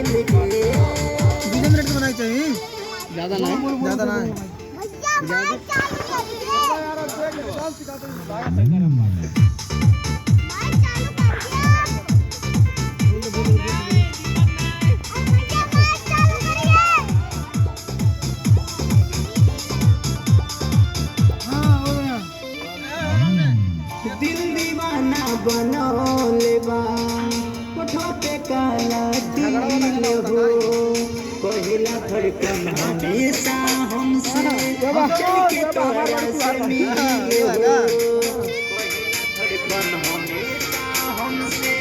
छील के 2 मिनट तो बनाई चाहिए, ज्यादा ना ज्यादा ना है। दिल दीवाना बनौले बा कोठो पे काला दिल हो पहिला धड़कन हमेशा हमसे चल के तोरा से मिले हो पहिला धड़कन हमेशा हमसे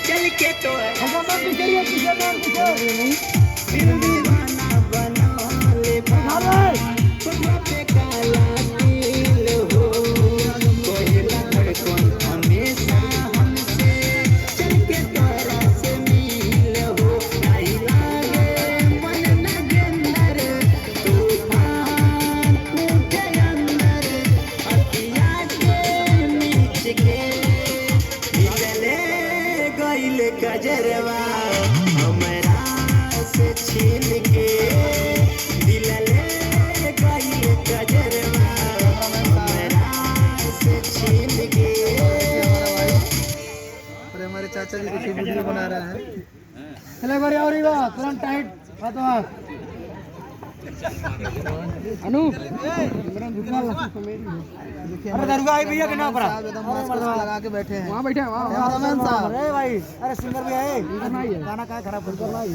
चल के तोरा दिल दीवाना बनौले बा कोठो पे काला दिल हो पहिला धड़कन हमेशा हमसे चल के तोरा से मिले हो नहीं लागे मन लगे अंदर तूफान उठे अंदर अखिया के नीच के मिलले गइल कजरवा हमरा से छीन के दिलले गइल कजरवा हमरा से छीन के अरे हमारे चाचा जी देखिए वीडियो बना रहे हैं। चले बड़े और ही बात तुरंत टाइट बात बात अनु अरे दरगाह आई भैया के नाम पर एकदम मस्त लगा के बैठे हैं वहाँ बैठे हैं, वहाँ कैमरामैन साहब। अरे भाई, अरे सिंगर भी है, गाना क्या खराब करना है।